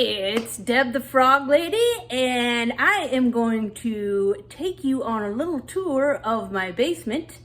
Hey, it's Deb the Frog Lady, and I am going to take you on a little tour of my basement.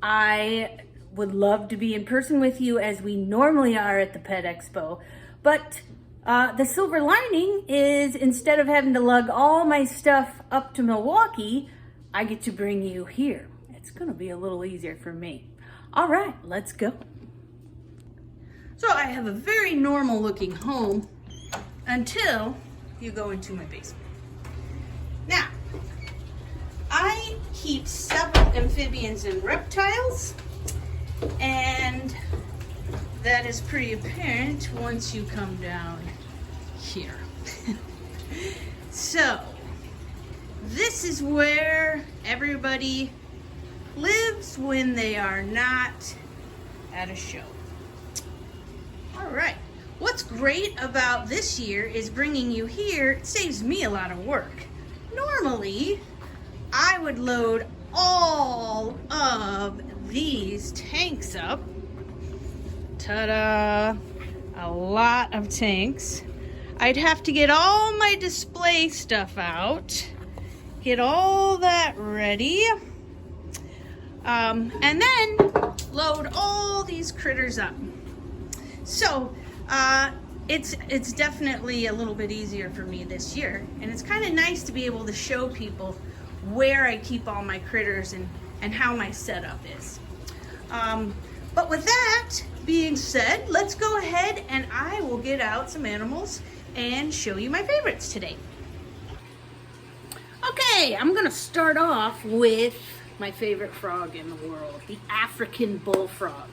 I would love to be in person with you as we normally are at the Pet Expo, but the silver lining is instead of having to lug all my stuff up to Milwaukee, I get to bring you here. It's going to be a little easier for me. All right, let's go. So I have a very normal looking home until you go into my basement. Now, I keep several amphibians and reptiles, and that is pretty apparent once you come down here. So, this is where everybody lives when they are not at a show. All right. What's great about this year is bringing you here. It saves me a lot of work. Normally, I would load all of these tanks up. Ta-da! A lot of tanks. I'd have to get all my display stuff out, get all that ready, and then load all these critters up. So, it's definitely a little bit easier for me this year, and it's kind of nice to be able to show people where I keep all my critters and how my setup is. But with that being said, let's go ahead and I will get out some animals and show you my favorites today. Okay, I'm gonna start off with my favorite frog in the world, the African bullfrog.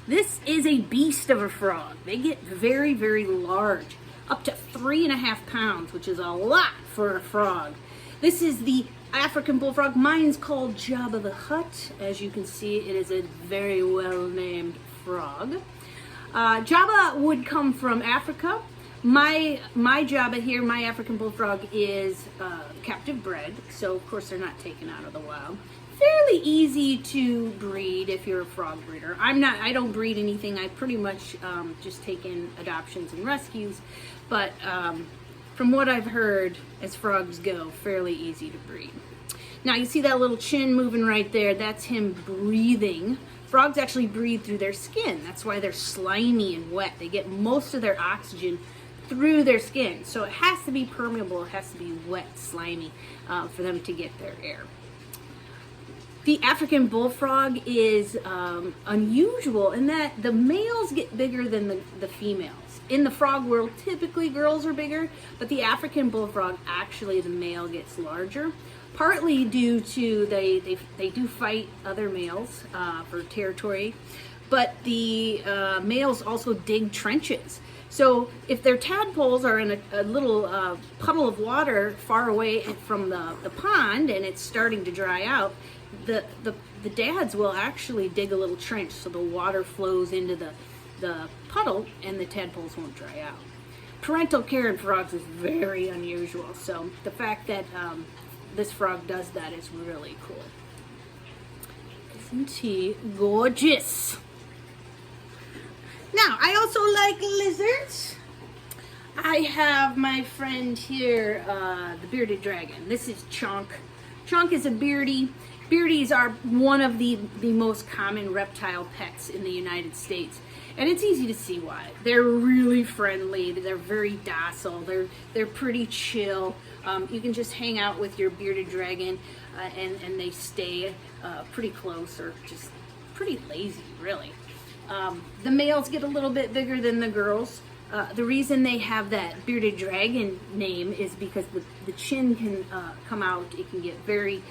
This is a beast of a frog. They get very, very large, up to 3.5 pounds, which is a lot for a frog. This is the African bullfrog. Mine's called Jabba the Hutt. As you can see, it is a very well-named frog. Jabba would come from Africa. My Jabba here, my African bullfrog, is captive bred, so of course they're not taken out of the wild. Fairly easy to breed if you're a frog breeder. I don't breed anything. I pretty much just take in adoptions and rescues, but from what I've heard, as frogs go, fairly easy to breed. Now you see that little chin moving right there, that's him breathing. Frogs actually breathe through their skin. That's why they're slimy and wet. They get most of their oxygen through their skin. So it has to be permeable, it has to be wet, slimy for them to get their air. The African bullfrog is unusual in that the males get bigger than the females. In the frog world, typically girls are bigger, but the African bullfrog, actually the male gets larger, partly due to they do fight other males for territory, but the males also dig trenches. So if their tadpoles are in a little puddle of water far away from the pond and it's starting to dry out, the dads will actually dig a little trench so the water flows into the puddle and the tadpoles won't dry out. Parental care in frogs is very unusual, so the fact that this frog does that is really cool. Isn't he gorgeous? Now, I also like lizards. I have my friend here, the bearded dragon. This is Chunk. Chunk is a beardy. Beardies are one of the most common reptile pets in the United States. And it's easy to see why. They're really friendly. They're very docile. They're pretty chill. You can just hang out with your bearded dragon and they stay pretty close or just pretty lazy, really. The males get a little bit bigger than the girls. The reason they have that bearded dragon name is because the chin can come out. It can get very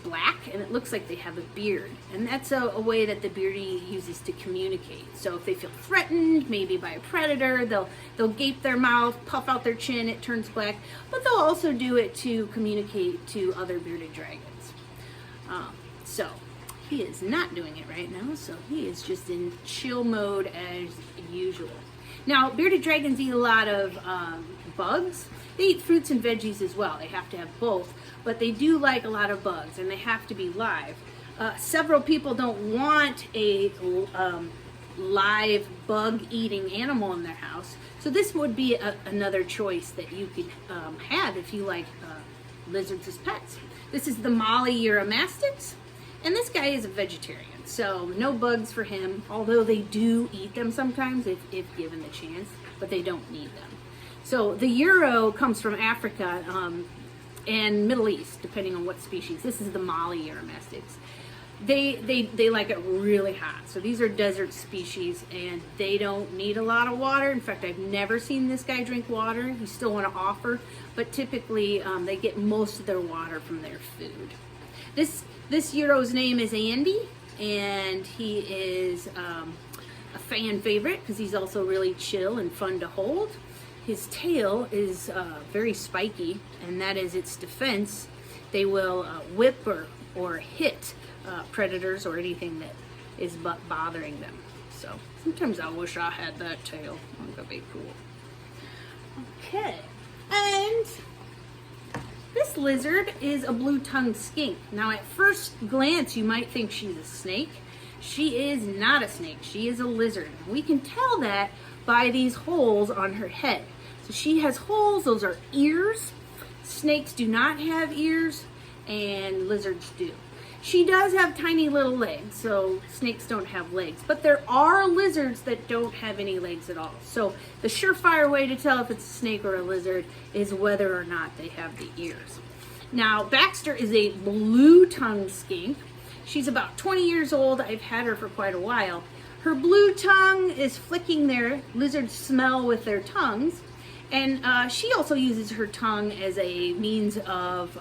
black, and it looks like they have a beard. And that's a way that the beardy uses to communicate. So if they feel threatened, maybe by a predator, they'll gape their mouth, puff out their chin, it turns black. But they'll also do it to communicate to other bearded dragons. So he is not doing it right now, so he is just in chill mode as usual. Now, bearded dragons eat a lot of bugs. They eat fruits and veggies as well. They have to have both, but they do like a lot of bugs, and they have to be live. Several people don't want a live bug-eating animal in their house. So this would be another choice that you could have if you like lizards as pets. This is the Molly Uromastix, and this guy is a vegetarian, so no bugs for him, although they do eat them sometimes if given the chance, but they don't need them. So the Euro comes from Africa and Middle East, depending on what species. This is the Molly Uromastix. They like it really hot. So these are desert species, and they don't need a lot of water. In fact, I've never seen this guy drink water. You still want to offer, but typically they get most of their water from their food. This Euro's name is Andy, and he is a fan favorite because he's also really chill and fun to hold. His tail is very spiky, and that is its defense. They will whip or hit predators or anything that is bothering them. So sometimes I wish I had that tail. That would be cool. Okay, and this lizard is a blue-tongued skink. Now at first glance you might think she's a snake. She is not a snake, she is a lizard. We can tell that by these holes on her head. So she has holes, those are ears. Snakes do not have ears, and lizards do. She does have tiny little legs, so snakes don't have legs. But there are lizards that don't have any legs at all. So the surefire way to tell if it's a snake or a lizard is whether or not they have the ears. Now, Baxter is a blue-tongued skink. She's about 20 years old. I've had her for quite a while. Her blue tongue is flicking their lizard smell with their tongues. And she also uses her tongue as a means of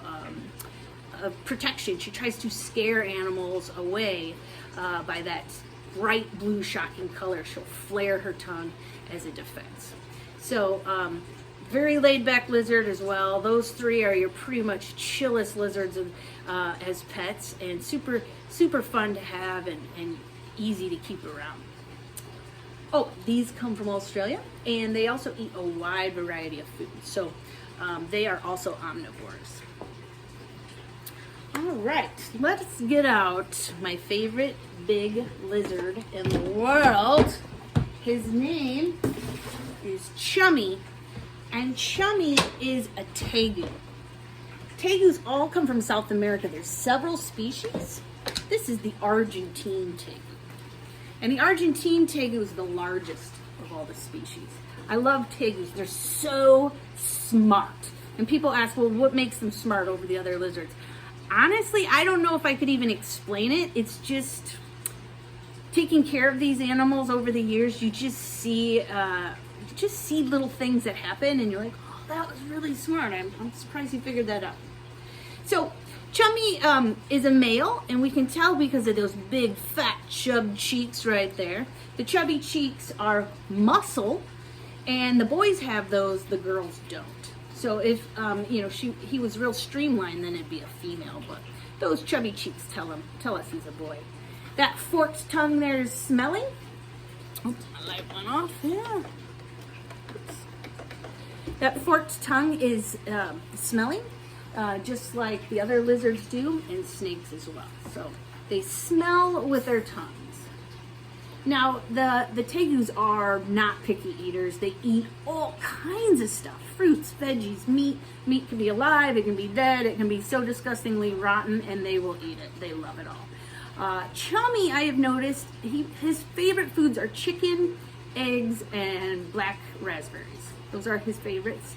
protection. She tries to scare animals away by that bright blue shocking color. She'll flare her tongue as a defense. So very laid back lizard as well. Those three are your pretty much chillest lizards as pets, and super fun to have and easy to keep around. Oh, these come from Australia, and they also eat a wide variety of food. So they are also omnivores. All right, let's get out my favorite big lizard in the world. His name is Chummy, and Chummy is a tegu. Tegus all come from South America. There's several species. This is the Argentine tegu. And the Argentine tegu is the largest of all the species. I love tegus. They're so smart. And people ask, well, what makes them smart over the other lizards? Honestly, I don't know if I could even explain it. It's just taking care of these animals over the years. You just see little things that happen, and you're like, oh, that was really smart. I'm surprised you figured that out. So Chummy is a male, and we can tell because of those big, fat, chub cheeks right there. The chubby cheeks are muscle, and the boys have those, the girls don't. So if he was real streamlined, then it'd be a female. But those chubby cheeks tell us he's a boy. That forked tongue there is smelling. Oops, my light went off. Yeah. Oops. That forked tongue is smelling, just like the other lizards do, and snakes as well. So they smell with their tongues. Now, the tegus are not picky eaters. They eat all kinds of stuff. Fruits, veggies, meat. Meat can be alive, it can be dead, it can be so disgustingly rotten, and they will eat it. They love it all. Chummy, I have noticed, his favorite foods are chicken, eggs, and black raspberries. Those are his favorites.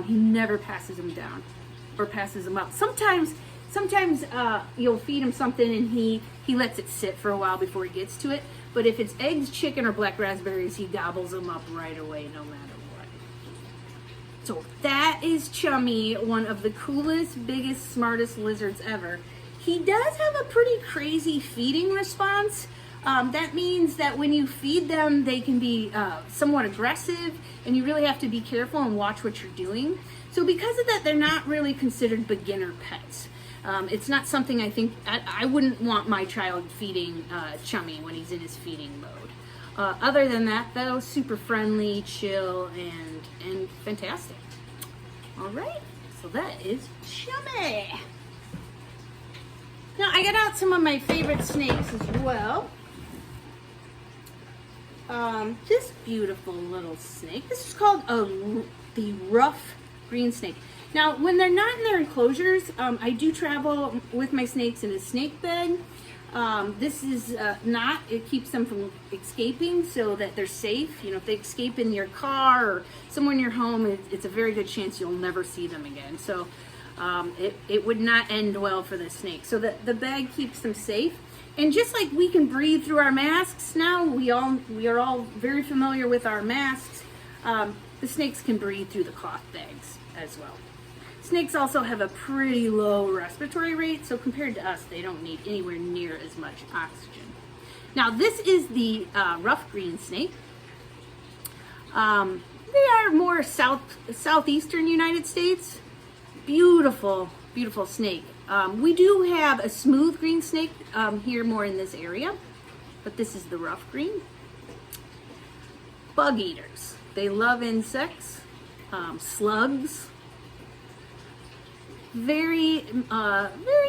He never passes them down or passes them up. Sometimes you'll feed him something and he lets it sit for a while before he gets to it. But if it's eggs, chicken, or black raspberries, he gobbles them up right away, no matter what. So that is Chummy, one of the coolest, biggest, smartest lizards ever. He does have a pretty crazy feeding response. That means that when you feed them, they can be somewhat aggressive, and you really have to be careful and watch what you're doing. So because of that, they're not really considered beginner pets. It's not something I wouldn't want my child feeding Chummy when he's in his feeding mode. Other than that, though, super friendly, chill, and fantastic. All right, so that is Chummy. Now, I got out some of my favorite snakes as well. This beautiful little snake. This is called the rough green snake. Now, when they're not in their enclosures, I do travel with my snakes in a snake bed. This is not, it keeps them from escaping so that they're safe. You know, if they escape in your car or somewhere in your home, it's a very good chance you'll never see them again. So it would not end well for the snake. So the bag keeps them safe. And just like we can breathe through our masks now, we are all very familiar with our masks, the snakes can breathe through the cloth bags as well. Snakes also have a pretty low respiratory rate, so compared to us, they don't need anywhere near as much oxygen. Now, this is the rough green snake. They are more southeastern United States. Beautiful, beautiful snake. We do have a smooth green snake here more in this area, but this is the rough green. Bug eaters. They love insects, slugs. Very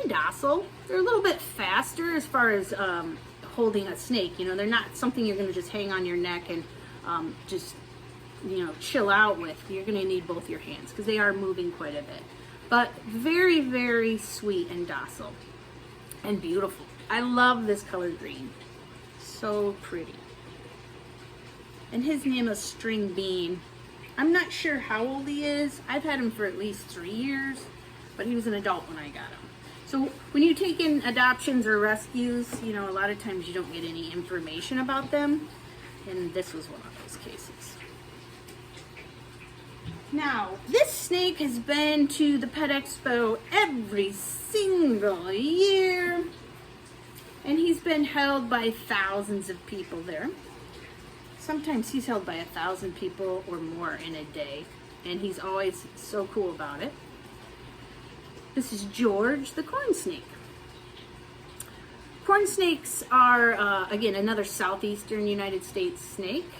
docile. They're a little bit faster as far as holding a snake. You know, they're not something you're going to just hang on your neck and just, you know, chill out with. You're going to need both your hands because they are moving quite a bit. But very, very sweet and docile and beautiful. I love this color green. So pretty. And his name is String Bean. I'm not sure how old he is. I've had him for at least 3 years, but he was an adult when I got him. So when you take in adoptions or rescues, you know, a lot of times you don't get any information about them. And this was one of those cases. Now, this snake has been to the Pet Expo every single year, and he's been held by thousands of people there. Sometimes he's held by 1,000 people or more in a day, and he's always so cool about it. This is George the corn snake. Corn snakes are, again, another southeastern United States snake,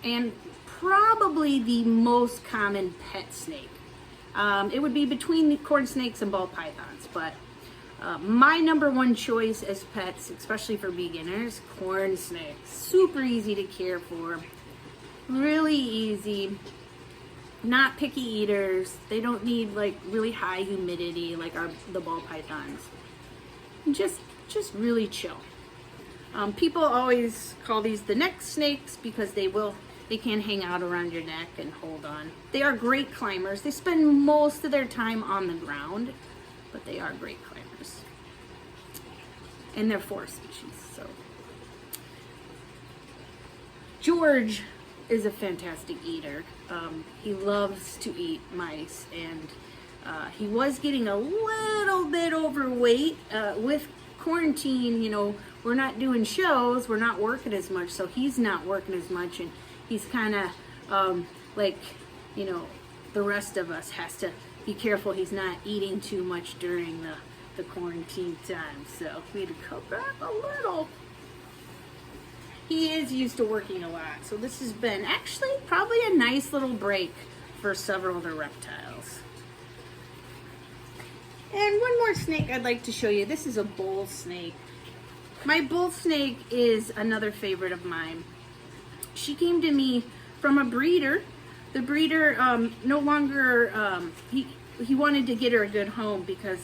and probably the most common pet snake. It would be between the corn snakes and ball pythons, but my number one choice as pets, especially for beginners, corn snakes. Super easy to care for, really easy, not picky eaters. They don't need like really high humidity like the ball pythons. Just really chill. People always call these the neck snakes because they can hang out around your neck and hold on. They are great climbers. They spend most of their time on the ground, but they are great climbers. And they're 4 species, so. George is a fantastic eater. He loves to eat mice, and he was getting a little bit overweight. With quarantine, you know, we're not doing shows, we're not working as much, so he's not working as much, and he's kind of like, you know, the rest of us has to be careful he's not eating too much during the quarantine time. So we had to cut back a little. He is used to working a lot. So this has been actually probably a nice little break for several of the reptiles. And one more snake I'd like to show you. This is a bull snake. My bull snake is another favorite of mine. She came to me from a breeder. The breeder no longer, he wanted to get her a good home because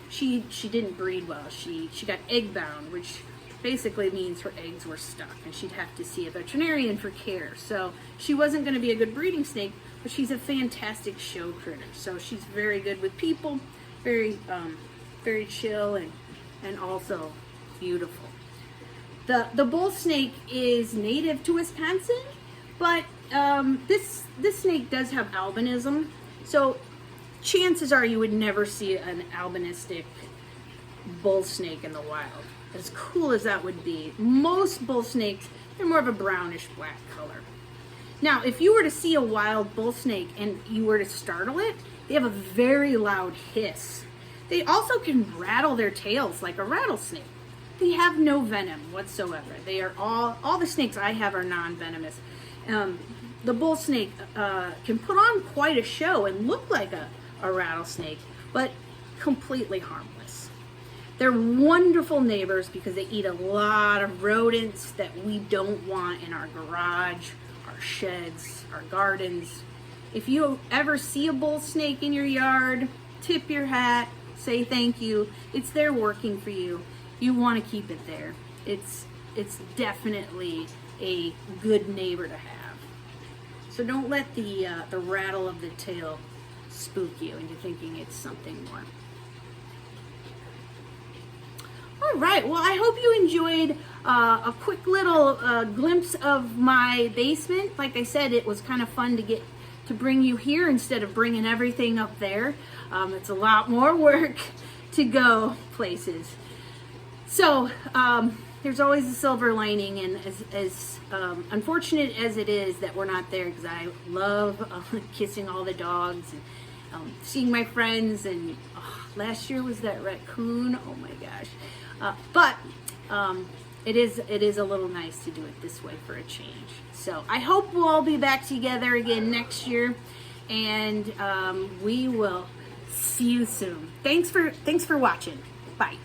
she didn't breed well. She got egg bound, which basically means her eggs were stuck and she'd have to see a veterinarian for care. So she wasn't going to be a good breeding snake, but she's a fantastic show critter. So she's very good with people, very chill and also beautiful. The bull snake is native to Wisconsin, but this snake does have albinism, so chances are you would never see an albinistic bull snake in the wild. As cool as that would be, most bull snakes, they're more of a brownish black color. Now, if you were to see a wild bull snake and you were to startle it, they have a very loud hiss. They also can rattle their tails like a rattlesnake. They have no venom whatsoever. They are all the snakes I have are non-venomous. The bull snake can put on quite a show and look like a rattlesnake, but completely harmless. They're wonderful neighbors because they eat a lot of rodents that we don't want in our garage, our sheds, our gardens. If you ever see a bull snake in your yard, tip your hat, say thank you. It's there working for you. You want to keep it there. It's definitely a good neighbor to have. So don't let the rattle of the tail spook you into thinking it's something more. All right, well, I hope you enjoyed a quick little glimpse of my basement. Like I said, it was kind of fun to bring you here instead of bringing everything up there. It's a lot more work to go places. So there's always a silver lining, and as unfortunate as it is that we're not there, because I love kissing all the dogs and seeing my friends, and last year was that raccoon. Oh my gosh. But it is a little nice to do it this way for a change. So I hope we'll all be back together again next year, and we will see you soon. Thanks for watching. Bye.